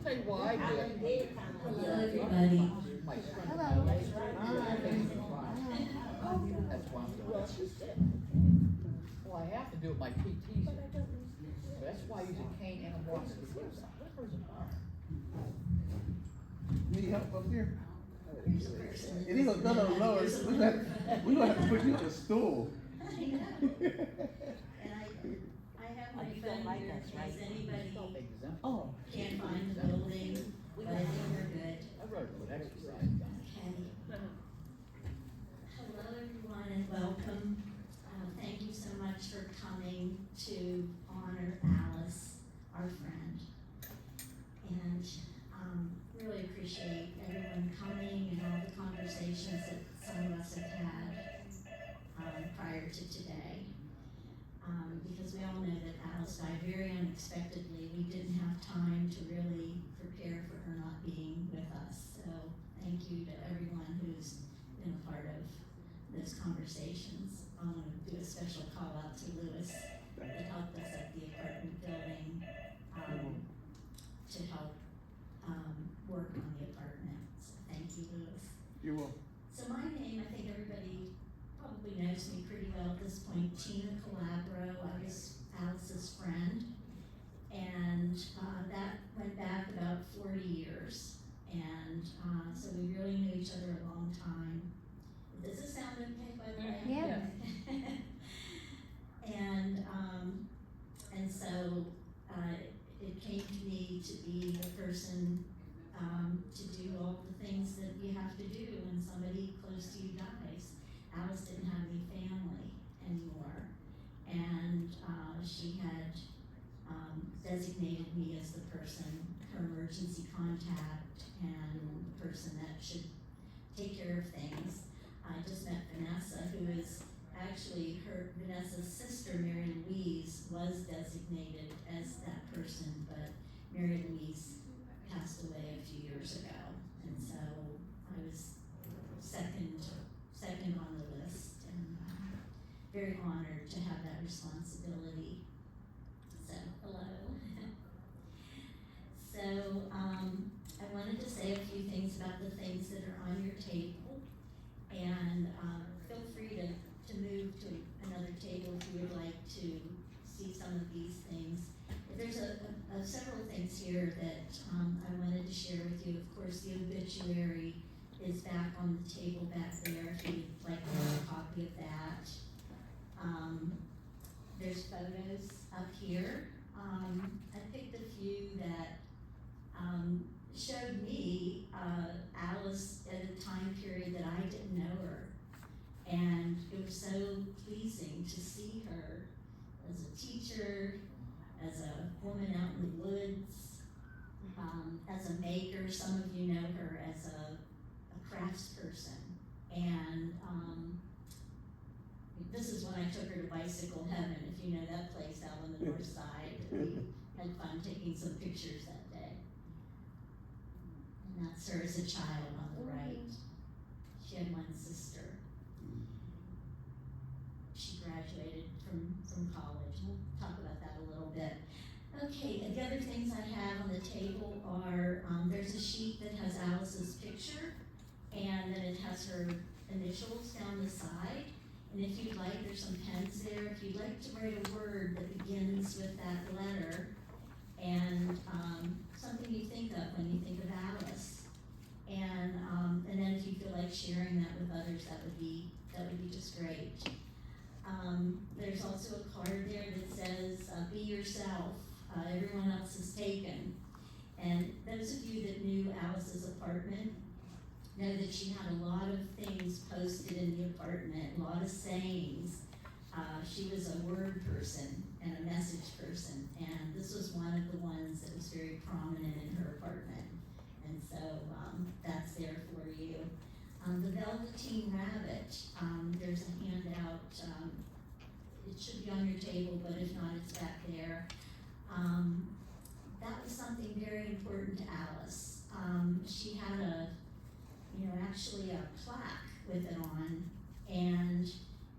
tell you why I do it. Hello, everybody. My strength. Hello. That's why I'm doing it. Well, I have to do it, my PTs. That's why I use a cane and a walker. Where's the bar? Need help up here? It is no. We gonna have to put you on a stool. And I have my phone here in case anybody Exempt. Oh. can't find the building, but I think we're good. I wrote with exercise. Okay. Hello, everyone, and welcome. Thank you so much for coming to honor Alice, our friend. And really appreciate everyone coming and all the conversations that some of us have had prior to today. Because we all know that Alice died very unexpectedly. We didn't have time to really prepare for her not being with us. So thank you to everyone who's been a part of those conversations. I want to do a special call out to Lewis that helped us at the apartment building to help work on the apartment. So thank you, Lewis. You're welcome. So my name, I think everybody probably knows me pretty well at this point, Tina Calabro. I was Alice's friend, and that went back about 40 years. And so we really knew each other a long time. Does this sound okay, by the way? Yeah. And so it came to me to be the person to do all the things that you have to do when somebody close to you dies. Alice didn't have any family anymore, and she had designated me as the person, her emergency contact, and the person that should take care of things. I just met Vanessa, who is actually Vanessa's sister, Mary Louise, was designated as that person, but Mary Louise passed away a few years ago, and so I was second on the list, and very honored to have that responsibility. So, hello. So, I wanted to say a few things about the things that are on your table, and feel free to move to another table if you would like to see some of these things. There's several things here that I wanted to share with you. Of course, the obituary is back on the table back there if you'd like to have a copy of that. There's photos up here. I picked a few that showed me Alice at a time period that I didn't know her. And it was so pleasing to see her as a teacher, as a woman out in the woods, as a maker. Some of you know her as a craftsperson. And this is when I took her to Bicycle Heaven, if you know that place out on the north side. We had fun taking some pictures that day. And that's her as a child on the right. She had one sister. She graduated from college. We'll talk about that a little bit. Okay, the other things I have on the table are, there's a sheet that has Alice's picture, and then it has her initials down the side. And if you'd like, there's some pens there. If you'd like to write a word that begins with that letter, and something you think of when you think of Alice. And then if you feel like sharing that with others, that would be just great. There's also a card there that says, be yourself, everyone else is taken. And those of you that knew Alice's apartment know that she had a lot of things posted in the apartment, a lot of sayings. She was a word person and a message person, and this was one of the ones that was very prominent in her apartment. And so that's there for you. The Velveteen Rabbit, there's a handout. It should be on your table, but if not, it's back there. That was something very important to Alice. She had actually a plaque with it on, and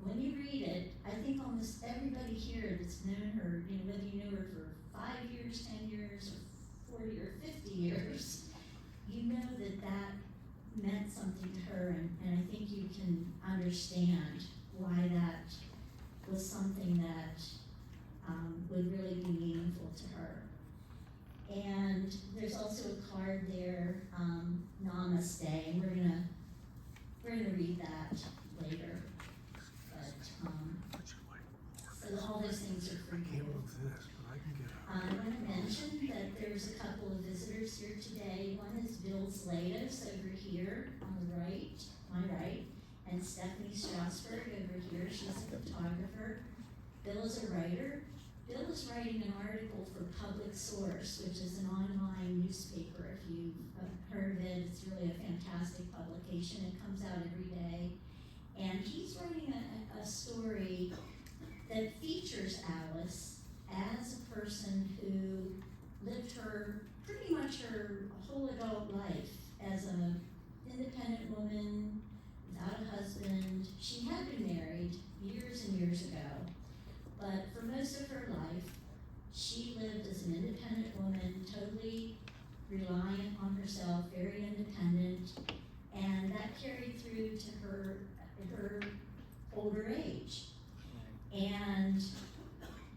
when you read it, I think almost everybody here that's known her, whether you knew her for 5 years, 10 years, or 40 or 50 years, understand why that was something that would really be meaningful to her. And there's also a card there, Namaste, and we're gonna read that later. But so all those things are for you. I want to mention that there's a couple of visitors here today. One is Bill Zlatos over here on the right, my right, and Stephanie Strasberg over here. She's a photographer. Bill is a writer. Bill is writing an article for Public Source, which is an online newspaper. If you've heard of it, it's really a fantastic publication. It comes out every day. And he's writing a story that features Alice as a person who lived pretty much her whole adult life as an independent woman without a husband. She had been married years and years ago, but for most of her life, she lived as an independent woman, totally reliant on herself, very independent, and that carried through to her older age. And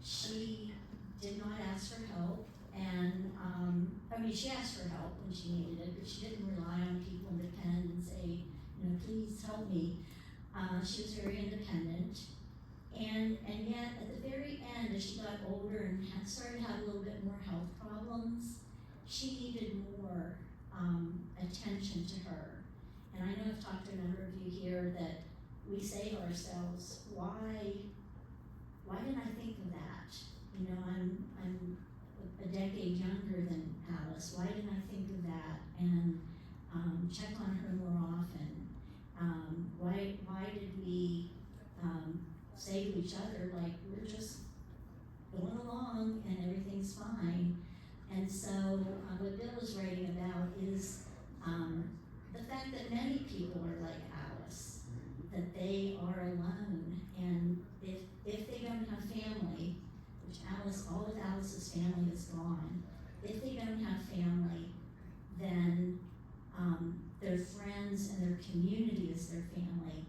she did not ask for help, and she asked for help when she needed it, but she didn't rely on people to depend and say, please help me. She was very independent, and yet at the very end, as she got older and started to have a little bit more health problems, she needed more attention to her. And I know I've talked to a number of you here that we say to ourselves, why didn't I think of that? I'm a decade younger than Alice. Why didn't I think of that and check on her more often? Why did we say to each other, like, we're just going along and everything's fine? And so what Bill is writing about is the fact that many people are like Alice, that they are alone, and if they don't have family, which all of Alice's family is gone, if they don't have family, then their friends and their community is their family,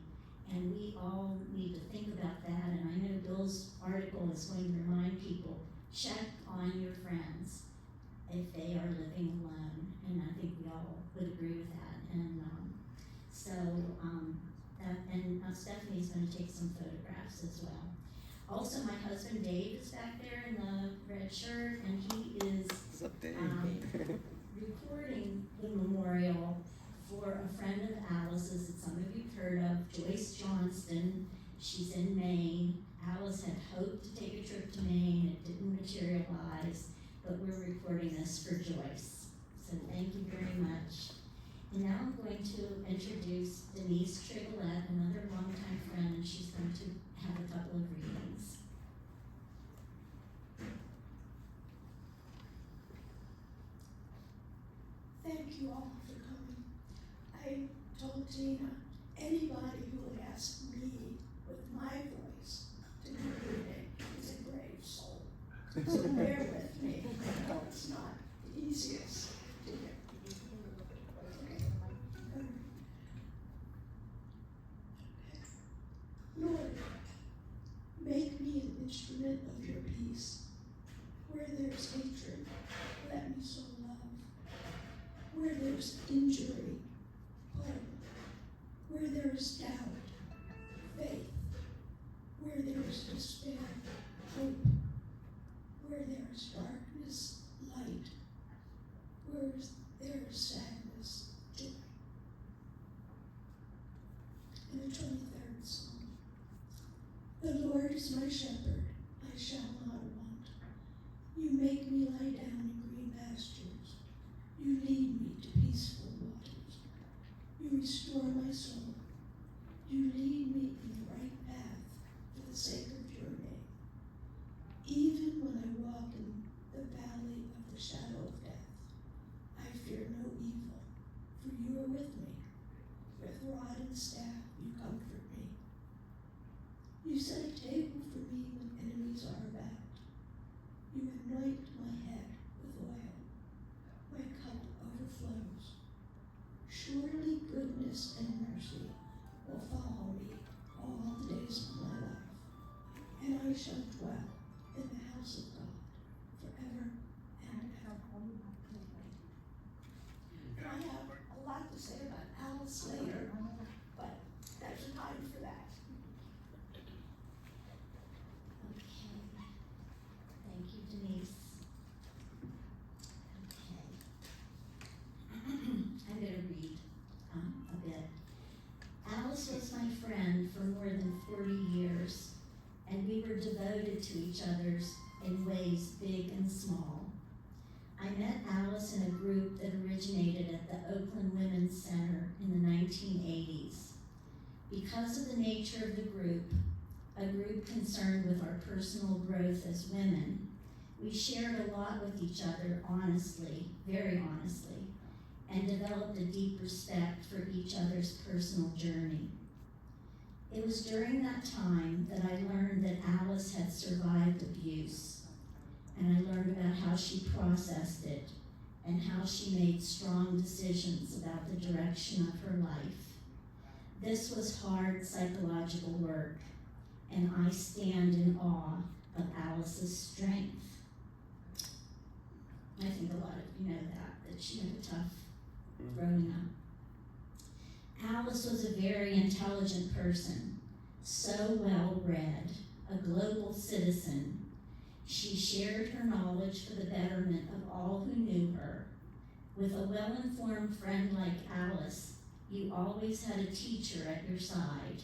and we all need to think about that. And I know Bill's article is going to remind people, check on your friends if they are living alone, and I think we all would agree with that. And Stephanie's going to take some photographs as well. Also, my husband Dave is back there in the red shirt, and he is recording the memorial for a friend of Alice's that some of you've heard of, Joyce Johnston. She's in Maine. Alice had hoped to take a trip to Maine. It didn't materialize, but we're recording this for Joyce. So thank you very much. And now I'm going to introduce Denise Trigolette, another longtime friend, and she's going to have a couple of readings. Thank you all for coming. I told Tina, anybody who would ask me with my voice to do a reading is a brave soul. So bear with me. It's not the easiest to do. Lord, make me an instrument of your peace. Where there's hatred, let me sow love. Where there's injury, hope. Where there is doubt, faith. Where there is despair, hope. Where there is darkness, light. Where there is sadness, joy. And the 23rd Psalm. The Lord is my shepherd, I shall not want. You make me lie down in green pastures. You lead me to peaceful waters. You restore my soul. You lead me in the right path for the sake of your name. Even when I walk in the valley of the shadow of death, I fear no evil, for you are with me. With rod and staff, you comfort me. You set a table for me when enemies are about. You anoint my head with oil. My cup overflows. Surely goodness and mercy will follow me big and small. I met Alice in a group that originated at the Oakland Women's Center in the 1980s. Because of the nature of the group, a group concerned with our personal growth as women, we shared a lot with each other honestly, very honestly, and developed a deep respect for each other's personal journey. It was during that time that I learned that Alice had survived abuse, and I learned about how she processed it and how she made strong decisions about the direction of her life. This was hard psychological work, and I stand in awe of Alice's strength. I think a lot of you know that she had a tough growing up. Alice was a very intelligent person, so well-read, a global citizen. She shared her knowledge for the betterment of all who knew her. With a well-informed friend like Alice, you always had a teacher at your side.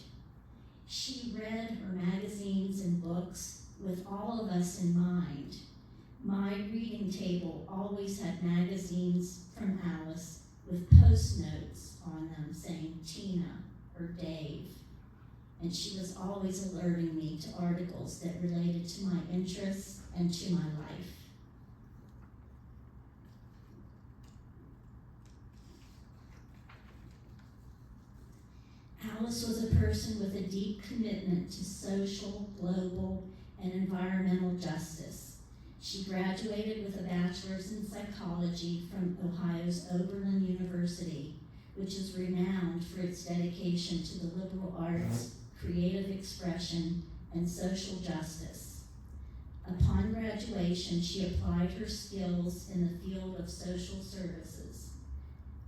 She read her magazines and books with all of us in mind. My reading table always had magazines from Alice with post-notes on them saying Tina or Dave. And she was always alerting me to articles that related to my interests and to my life. Alice was a person with a deep commitment to social, global, and environmental justice. She graduated with a bachelor's in psychology from Ohio's Oberlin University, which is renowned for its dedication to the liberal arts, creative expression, and social justice. Upon graduation, she applied her skills in the field of social services.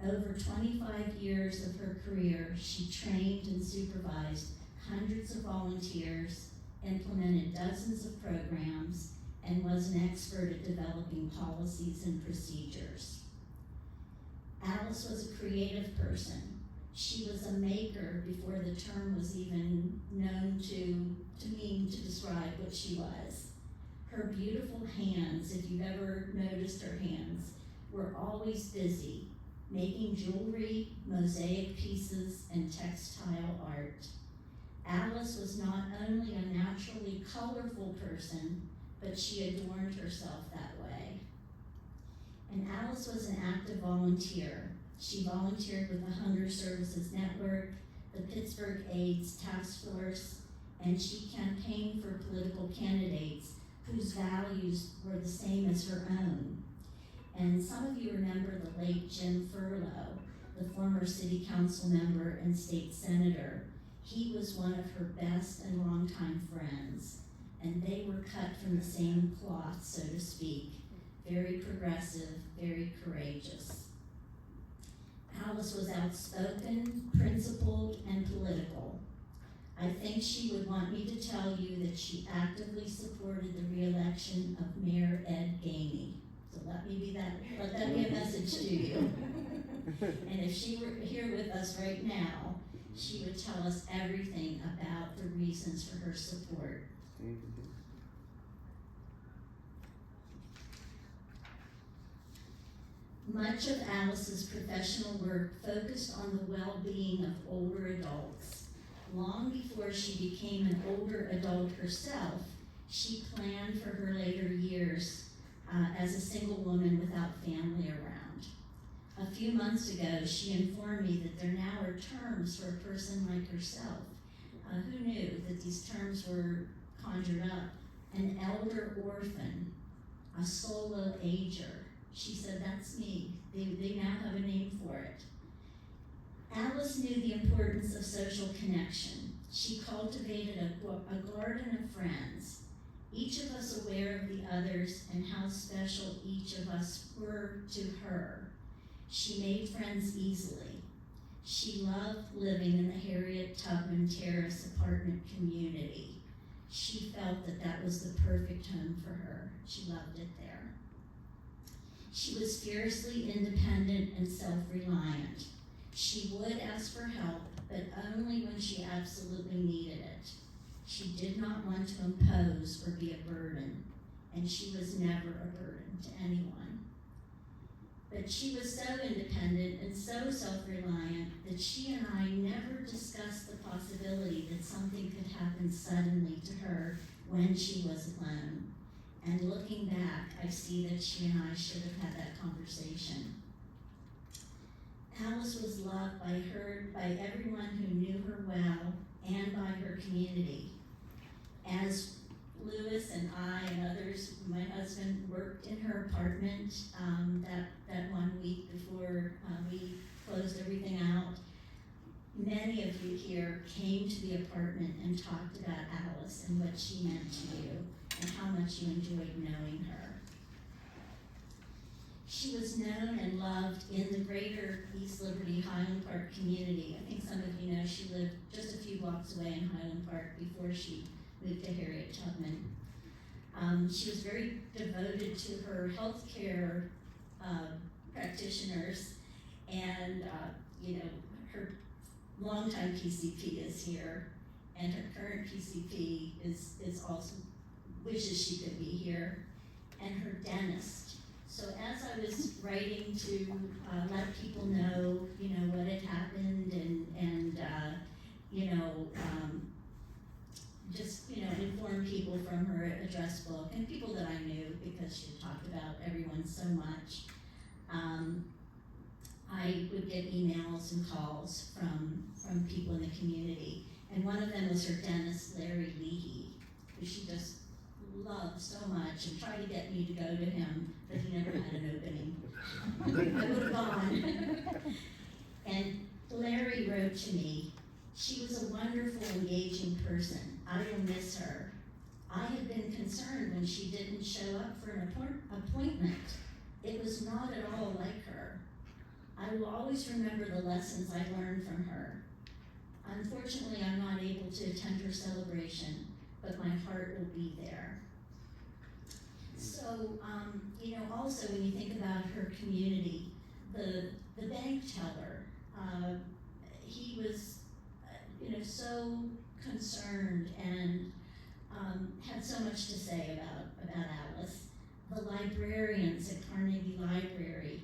Over 25 years of her career, she trained and supervised hundreds of volunteers, implemented dozens of programs, and was an expert at developing policies and procedures. Alice was a creative person. She was a maker before the term was even known to mean to describe what she was. Her beautiful hands, if you've ever noticed her hands, were always busy, making jewelry, mosaic pieces, and textile art. Alice was not only a naturally colorful person, but she adorned herself that way. And Alice was an active volunteer. She volunteered with the Hunger Services Network, the Pittsburgh AIDS Task Force, and she campaigned for political candidates whose values were the same as her own. And some of you remember the late Jim Furlow, the former city council member and state senator. He was one of her best and longtime friends, and they were cut from the same cloth, so to speak, very progressive, very courageous. Alice was outspoken, principled, and political. I think she would want me to tell you that she actively supported the re-election of Mayor Ed Gainey. So let that be a message to you. And if she were here with us right now, she would tell us everything about the reasons for her support. Much of Alice's professional work focused on the well-being of older adults. Long before she became an older adult herself, she planned for her later years as a single woman without family around. A few months ago, she informed me that there now are terms for a person like herself. Who knew that these terms were conjured up? An elder orphan, a solo ager. She said, that's me. They now have a name for it. Alice knew the importance of social connection. She cultivated a garden of friends, each of us aware of the others and how special each of us were to her. She made friends easily. She loved living in the Harriet Tubman Terrace apartment community. She felt that that was the perfect home for her. She loved it there. She was fiercely independent and self-reliant. She would ask for help, but only when she absolutely needed it. She did not want to impose or be a burden, and she was never a burden to anyone. But she was so independent and so self-reliant that she and I never discussed the possibility that something could happen suddenly to her when she was alone. And looking back, I see that she and I should have had that conversation. Alice was loved by everyone who knew her well and by her community. As Lewis and I and others, my husband worked in her apartment that 1 week before we closed everything out. Many of you here came to the apartment and talked about Alice and what she meant to you and how much you enjoyed knowing her. She was known and loved in the greater East Liberty Highland Park community. I think some of you know she lived just a few blocks away in Highland Park before she moved to Harriet Tubman. She was very devoted to her healthcare practitioners, and her longtime PCP is here, and her current PCP is also wishes she could be here, and her dentist. So as I was writing to let people know, what had happened and just inform people from her address book and people that I knew because she had talked about everyone so much. I would get emails and calls from people in the community, and one of them was her dentist, Larry Leahy, who she just loved so much and tried to get me to go to him, but he never had an opening. I would have gone. And Larry wrote to me, "She was a wonderful, engaging person. I will miss her. I had been concerned when she didn't show up for an appointment. It was not at all like her. I will always remember the lessons I learned from her. Unfortunately, I'm not able to attend her celebration, but my heart will be there." So, also when you think about her community, the bank teller, he was, so concerned and had so much to say about Alice. The librarians at Carnegie Library,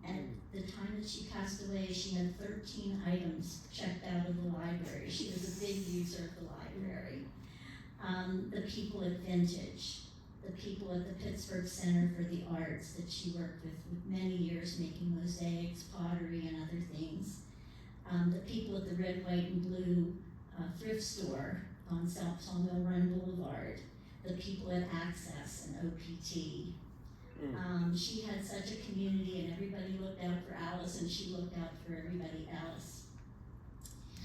at the time that she passed away, she had 13 items checked out of the library. She was a big user of the library. The people at Vintage, the people at the Pittsburgh Center for the Arts that she worked with many years making mosaics, pottery, and other things. The people at the Red, White, and Blue thrift store on South Sawmill Run Boulevard. The people at Access and OPT. She had such a community, and everybody looked out for Alice, and she looked out for everybody else.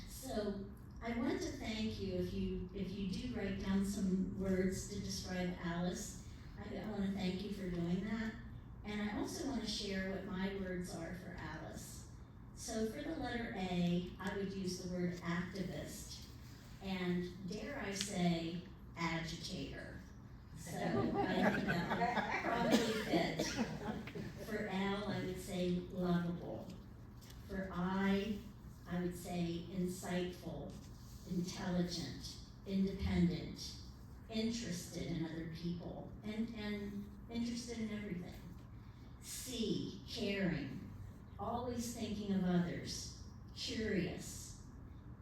So I want to thank you if you do write down some words to describe Alice. I want to thank you for doing that, and I also want to share what my words are for Alice. So for the letter A, I would use the word activist, and dare I say, agitator. So I think that would probably fit. For L, I would say lovable. For I would say insightful, intelligent, independent, interested in other people, and interested in everything. C, caring, always thinking of others, curious.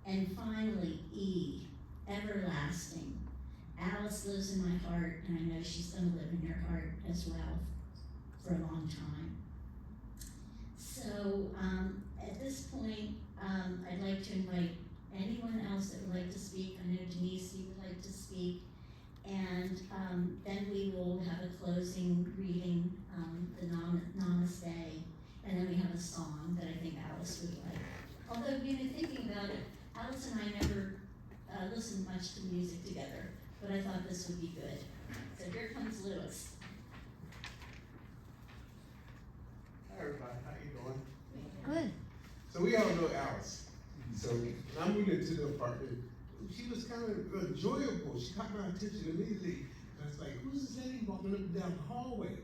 And finally, E, everlasting. Alice lives in my heart, and I know she's going to live in your heart as well for a long time. So at this point, I'd like to invite anyone else that would like to speak. I know Denise, you would like to speak. And then we will have a closing reading, the Namaste, and then we have a song that I think Alice would like. Although, thinking about it, Alice and I never listened much to music together, but I thought this would be good. So here comes Lewis. Hi everybody, how you doing? Good. So we all know Alice. So when I moved into the apartment, she was kind of enjoyable. She caught my attention immediately. I was like, who's this lady walking up and down the hallway?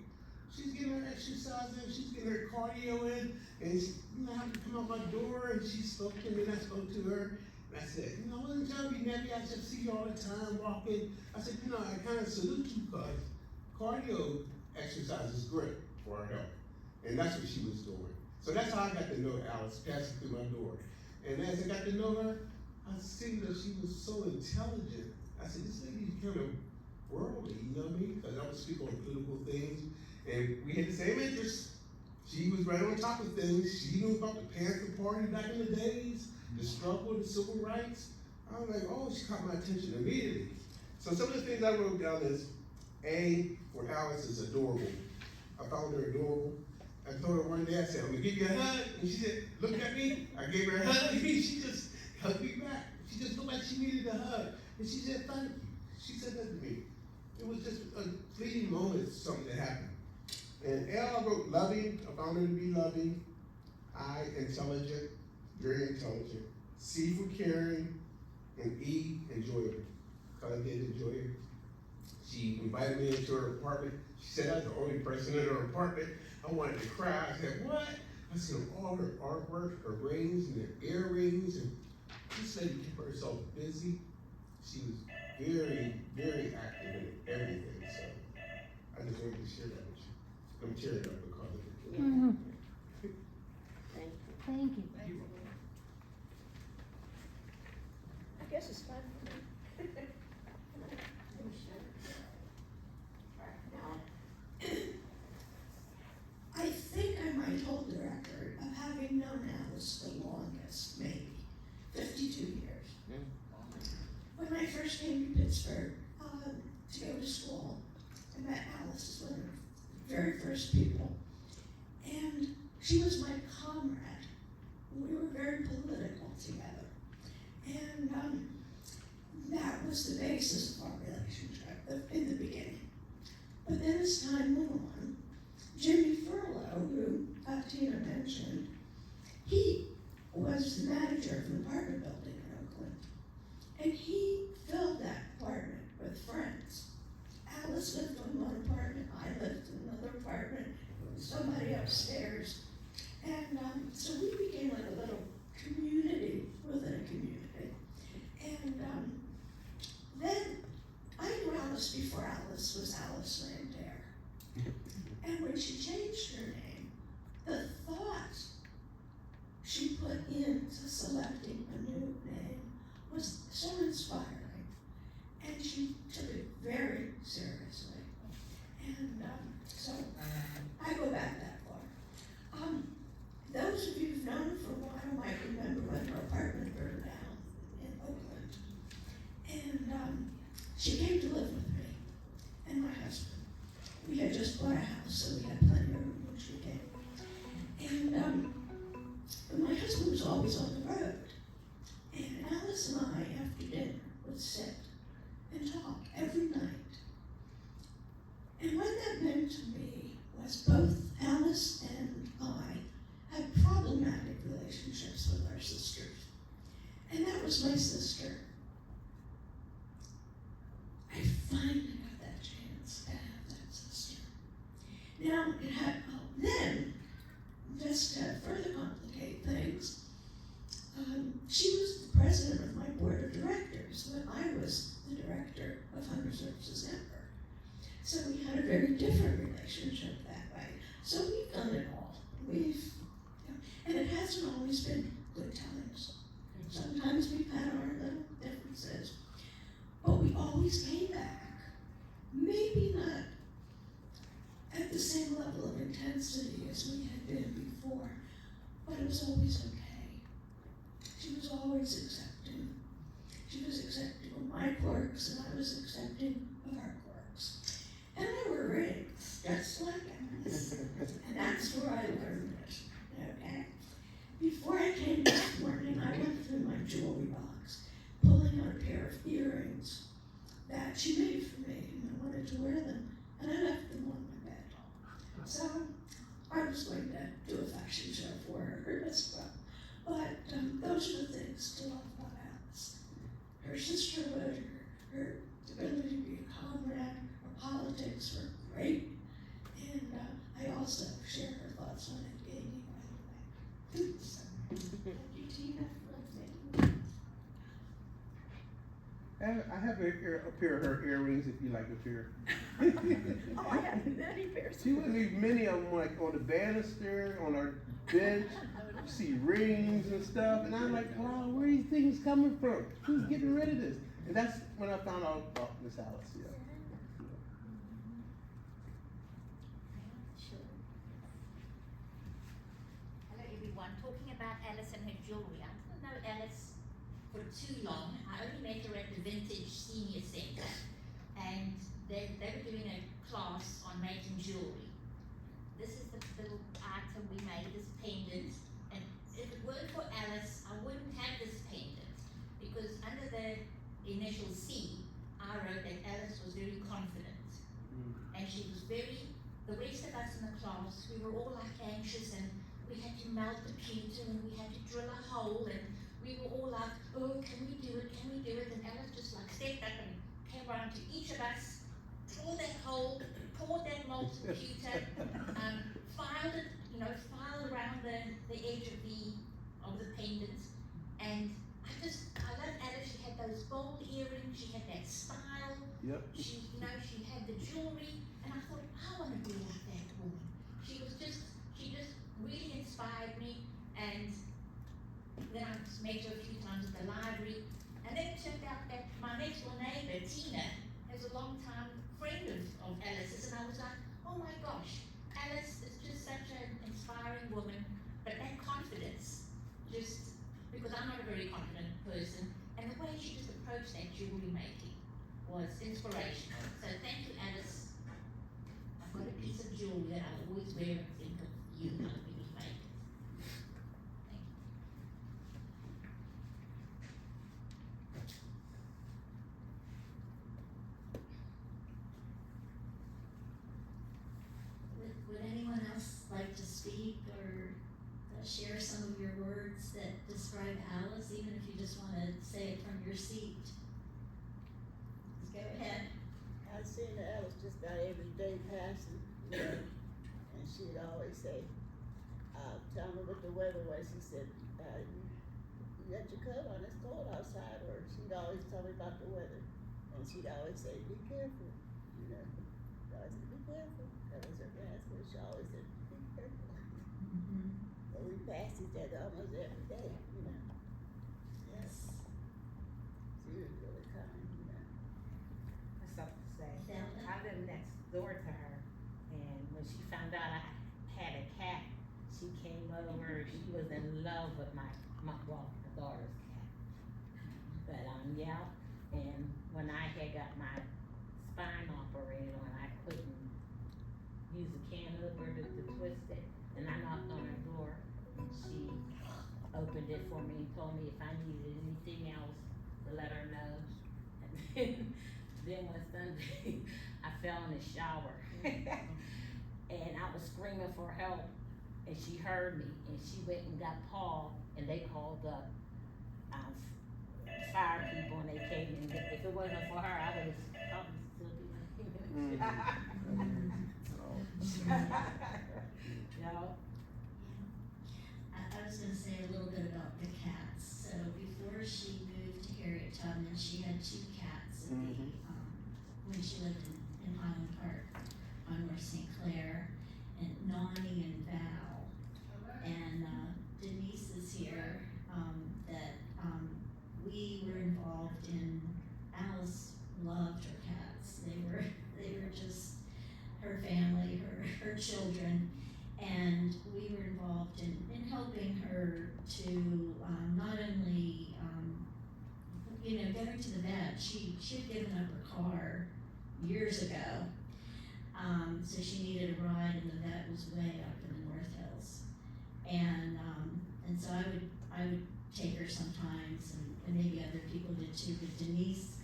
She's getting her exercise in, she's getting her cardio in, and she happened to come out my door, and she spoke to me, and I spoke to her, and I said, I wasn't trying to be nappy, I just see you all the time walking. I said, I kind of salute you, because cardio exercise is great for our health. And that's what she was doing. So that's how I got to know Alice, passing through my door. And as I got to know her, I seen that she was so intelligent. I said, this lady's kind of worldly, you know what I mean? Because I would speak on political things, and we had the same interests. She was right on top of things. She knew about the Panther Party back in the days, the struggle, the civil rights. I was like, oh, she caught my attention immediately. So some of the things I wrote down is, A, for Alice is adorable. I found her adorable. I told her one day, I said, I'm gonna give you a hug. And she said, look at me. I gave her a hug, and she just hugged me back. She just looked like she needed a hug. And she said, thank you. She said that to me. It was just a fleeting moment, something that happened. And L, I wrote loving. I found her to be loving. I, intelligent, very intelligent. C for caring. And E, enjoyable. Because I did enjoy her. She invited me into her apartment. She said I was the only person in her apartment. I wanted to cry. I said, what? I seen all her artwork, her rings and her earrings, and this lady kept herself busy. She was very, very active in everything. So I just wanted to share that with you. I'm tearing up because of it. Mm-hmm. Thank you. Thank you. I guess it's time for me. I think I might hold the record of having known Alice the longest, maybe 52 years. When I first came to Pittsburgh to go to school, I met Alice as one of the very first people. And she was my comrade. We were very political together. And that was the basis of our relationship in the beginning. But then as time went on, Jimmy Furlow, who Tina mentioned, he was the manager of an apartment building in Oakland. And he filled that apartment with friends. Alice lived in one apartment, I lived in another apartment, somebody upstairs. And so we became like a little community within a community. And then I knew Alice before Alice was Alice Lanntair. And when she changed her name, the thought she put into selecting a new name was so inspiring. And she took it very seriously. And so I go back that far. Those of you who've known her for a while might remember when her apartment burned down in Oakland. And she came to live with me and my husband. We had just bought a house, so we had plenty of room when she came. And my husband was always on the road. And Alice and I, after dinner, would sit and talk every night. And what that meant to me was both Alice and I had problematic relationships with our sisters. And that was my sister. I finally got that chance to have that sister. Now, it had, then, just to further complicate things, she was the president of my board of directors when I was the director of Hunger Services Network. So we had a very different relationship that way. So we've done it all. And it hasn't always been good times. Sometimes we've had our little differences, but we always came back. Maybe not at the same level of intensity as we had been before, but it was always okay. She was always accepting. She was accepting of my quirks, and I was accepting of her quirks. And there were rings, just like Alice. And that's where I learned it, okay? Before I came this morning, I went through my jewelry box, pulling out a pair of earrings that she made for me, and I wanted to wear them, and I left them on my bed. So I was going to do a fashion show for her as well. But those are the things to love about Alice. Her sisterhood, her ability to be a comrade, her politics were great, and I also share her thoughts on it, gaming, by the way. So, thank you, Tina, for listening. I have a pair of her earrings if you like a pair. Oh, I had many pairs. She would leave many of them like on the banister, on our bench. You see rings and stuff, and I'm like, wow, where are these things coming from? Who's getting rid of this? And that's when I found out about Miss Alice, yeah. Sure. Hello everyone, talking about Alice and her jewelry. I didn't know Alice for too long. I only met her at the Vintage Senior Center, and they were doing a class on making jewelry. This is the little item we made, this pendant, and if it weren't for Alice, I wouldn't have this pendant, because under the initial C, I wrote that Alice was very confident, and she was very, the rest of us in the class, we were all like anxious, and we had to melt the pewter, and we had to drill a hole, and we were all like, oh, can we do it, and Alice just like stepped up and came around to each of us, tore that hole, poured that molten pewter, filed it, filed around the edge of the pendant, and I love Alice. She had those gold earrings, she had that style, Yep. she had the jewelry, and I thought, I want to be like that woman. She just really inspired me, and then I just met her a few times at the library, and then it turned out that my next door neighbor, Tina, is a long-time friend of Alice's, and I was like, oh my gosh, Alice is just such an inspiring woman, but that confidence, just because I'm not a very confident person, and the way she just approached that jewelry making was inspirational. So thank you, Alice. I've got a piece of jewelry that I'll always wear and think of you helping me make it. Thank you. Would anyone else like to speak or share some of your words that describe Alice, even if you just want to say it from your seat? Just go ahead. I seen Alice just about every day passing, and she'd always say, tell me what the weather was. She said, you got your coat on, it's cold outside, or she'd always tell me about the weather, and she'd always say, be careful, She'd always say, be careful. That was her last word. She always said, be careful. But we passed each other almost every day, Yes. She was really kind, That's something to say. Zelda? I lived next door to her, and when she found out I had a cat, she came over. She was in love with my daughter's cat. But yeah, and when I had got my spine operated on, I couldn't use a can opener to twist it, and I knocked on her door. She opened it for me and told me if I needed anything else to let her know. And then one Sunday, I fell in the shower, and I was screaming for help, and she heard me, and she went and got Paul, and they called the fire people, and they came, and if it wasn't for her, I would have probably still be living. No. I was going to say a little bit about the cats. So before she moved to Harriet Tubman, she had 2 cats at when she lived in Highland Park on North St. Clair, and Nani and Val. And Denise is here, that we were involved in. Alice loved her cats. They were just her family, her children, and we were involved in helping her to not only get her to the vet. She had given up her car years ago, so she needed a ride, and the vet was way up in the North Hills, and so I would take her sometimes, and maybe other people did too. But Denise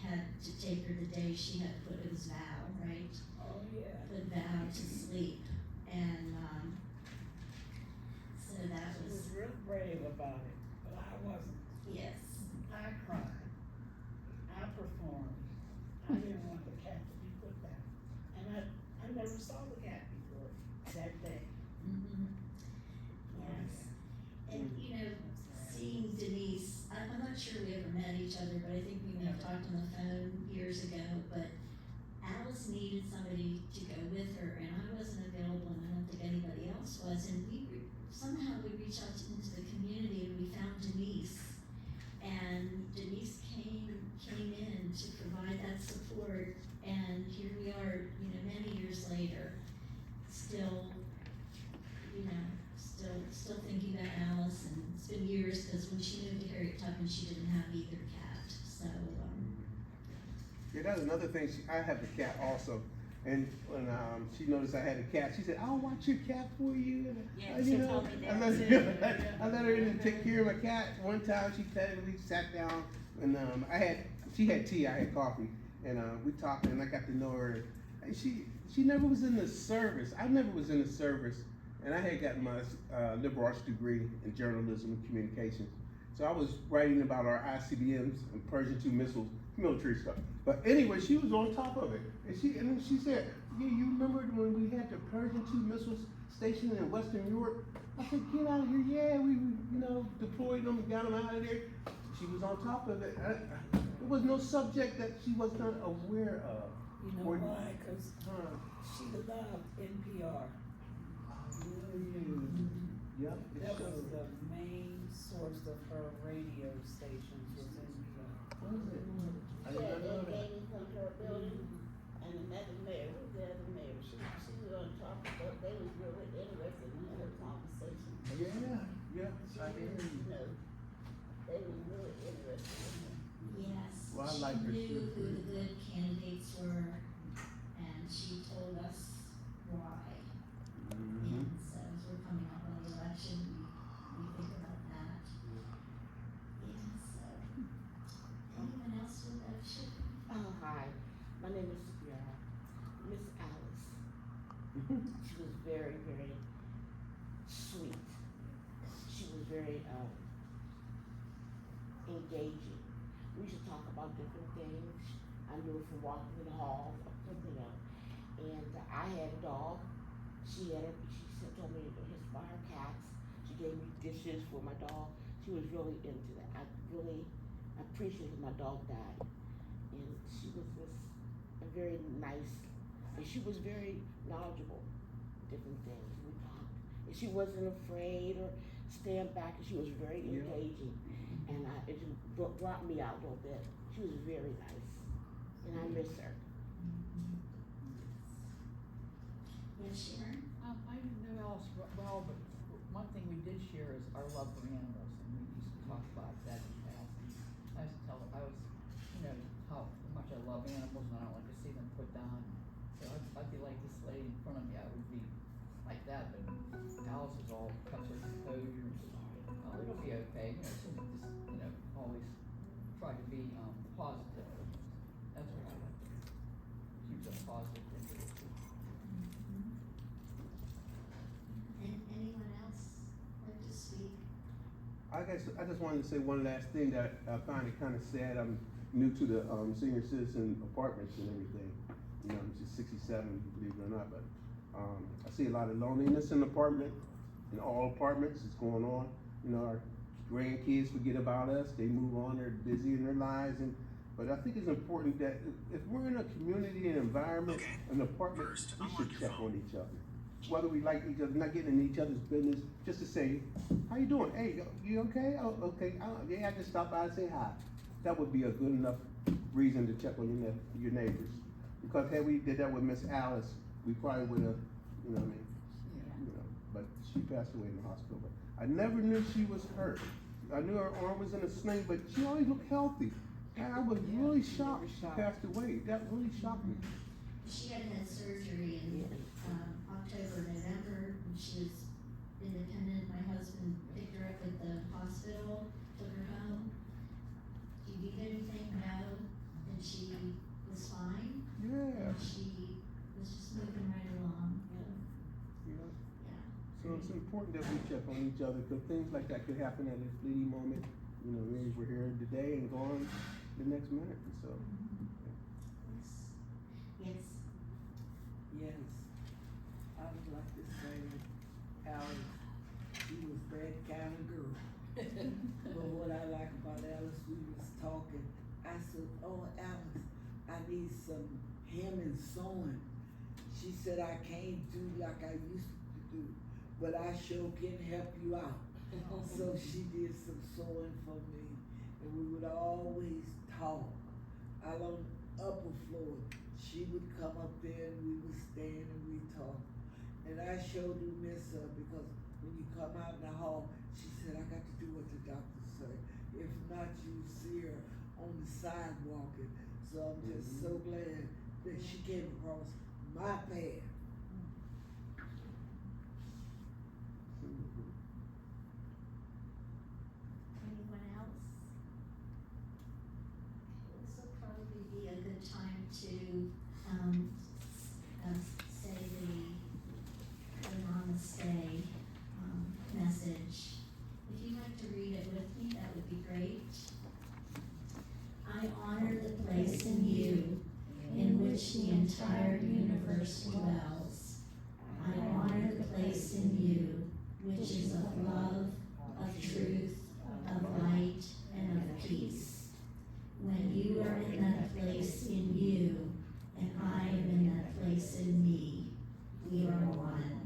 had to take her the day she had put, it was Val, right? Oh, yeah. Put Val to sleep, and so that She was, was real brave about it, but I wasn't. yes. I cried. I performed. I didn't want the cat to be put down. And I never saw the cat before that day. Yes. And seeing Denise, I'm not sure we ever met each other, but I think we may have talked on the phone years ago, but Alice Alice needed somebody to go with her, and I wasn't available, and I don't think anybody else was, and somehow we reached out into the community, and we found Denise. And Denise came in to provide that support, and here we are, you know, many years later, still, you know, still thinking about Alice, and it's been years, because when she moved to Harriet Tubman, she didn't have either cat, so, Yeah, that's another thing. I have a cat also, and when she noticed I had a cat, she said, "I'll watch your cat for you." And, Yeah, you she know, told me I that let, too. I let her in and take care of my cat. One time she petted me, sat down, and she had tea, I had coffee, and we talked, and I got to know her. And she never was in the service. I never was in the service, and I had gotten my liberal arts degree in journalism and communications. So I was writing about our ICBMs and Persian II missiles, military stuff. But anyway, she was on top of it. And then she said, "Yeah, you remember when we had the Persian II missiles stationed in Western Europe?" I said, "Get out of here." "Yeah, we deployed them and got them out of there." She was on top of it. There was no subject that she was not aware of. You know why? Because she loved NPR. Yep. That was the main source of her radio stations was NPR. I Yeah, did not they know that. gave me from her building, and another mayor, who's the other mayor, she was on top of it, they was really interested in her conversation. Yeah, I hear you. You know, they were really interested in her. yes, Well, I she like her knew too. who the good candidates were, and she told us why. Mm-hmm. And so as we're coming up on the election, we think about that. Yeah, so, anyone else with that ship? Hi, my name is Miss Alice. She was very, very sweet. She was very engaging. We used to talk about different things. I knew her from walking in the halls or something else. And I had a dog. She told me to buy her cats. She gave me dishes for my dog. She was really into that. I really appreciated my dog died. And she was just a very nice, and she was very knowledgeable, different things. We talked. And she wasn't afraid or stand back, and she was very engaging. And it just brought me out a little bit. She was very nice, and I miss her. Yes, Sharon? I didn't know Alice well, but one thing we did share is our love for animals, and we used to talk about that in the house. I used to tell her, how much I love animals, and I don't like to see them put down. So I'd be like this lady in front of me, I would be like that, but Alice is all cuts her composure and says, "Oh, it'll be okay." She just, always try to be positive. That's what I like. Keeps a positive individual. And anyone else like to speak? I guess I just wanted to say one last thing that I find it kind of sad. I'm new to the senior citizen apartments and everything. I'm just 67, believe it or not, but I see a lot of loneliness in the apartment, in all apartments. It's going on. Our grandkids forget about us. They move on. They're busy in their lives, but I think it's important that if we're in a community and environment, an apartment, we should check on each other. Whether we like each other, not getting in each other's business, just to say, "How you doing? Hey, you okay? Oh, okay. Yeah, I just stopped by and say hi." That would be a good enough reason to check on your neighbors. Because had we did that with Miss Alice, we probably would have, but she passed away in the hospital. But I never knew she was hurt. I knew her arm was in a sling, but she always looked healthy. And I was really shocked she passed away. That really shocked me. She had surgery in October, November, when she was independent. My husband picked her up at the hospital, took her home. Do you need anything? No. And she was fine. Yeah. And she was just moving right along. So it's important that we check on each other, because things like that could happen at a fleeting moment. Maybe we're here today and gone the next minute. So. Yes. Yes. I would like to say Alice, she was that kind of girl. But what I like about Alice, we was talking. I said, "Oh, Alice, I need some him and sewing. She said, I can't do like I used to do, but I sure can help you out. So she did some sewing for me, and we would always talk. Out on the upper floor, she would come up there and we would stand and we talk. And I sure do miss her because when you come out in the hall, she said, I got to do what the doctor said. If not, you see her on the sidewalk. So I'm just so glad that she came across my path. Anyone else? This will probably be a good time to, say the Namaste, message. If you'd like to read it with me, that would be great. I honor the place in you in which the entire universe dwells. I honor the place in you which is of love, of truth, of light, and of peace. When you are in that place in you, and I am in that place in me, we are one.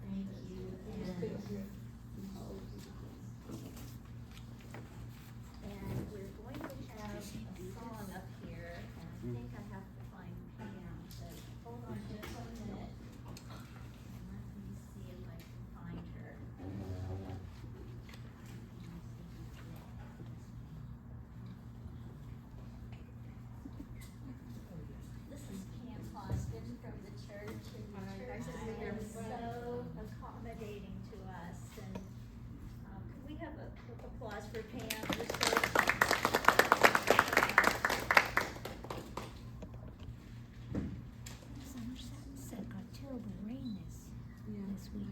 Thank you, and we're going to have a song up here, and I think I have to find Pam, so hold on just a minute. Let me see if I can find her. This is Pam Austin from the church, and the church has been so accommodating to us, and could we have a quick applause for Pam? Just for- Somerset got terrible rain this week.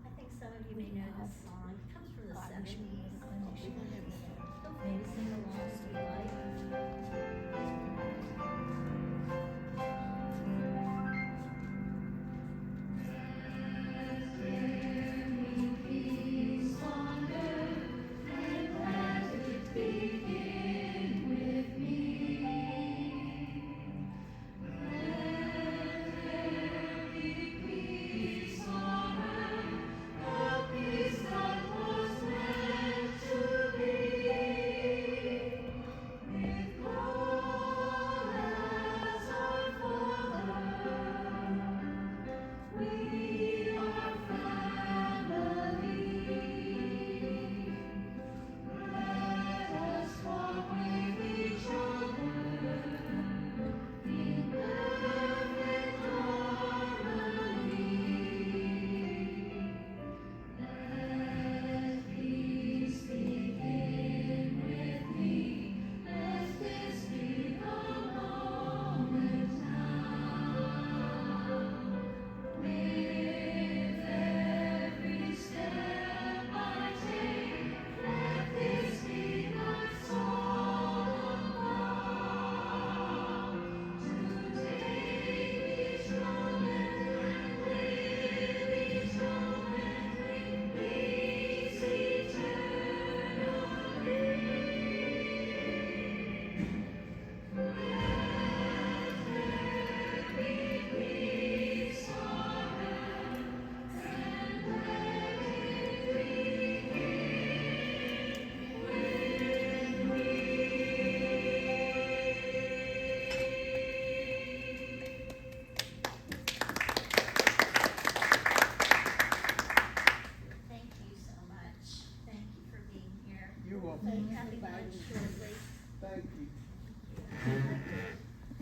I think some of you may know this song. It comes from the 70s. Feel free to sing along if you like. Thank you so much. Thank you for being here. You're welcome. We'll be having lunch shortly. Thank you.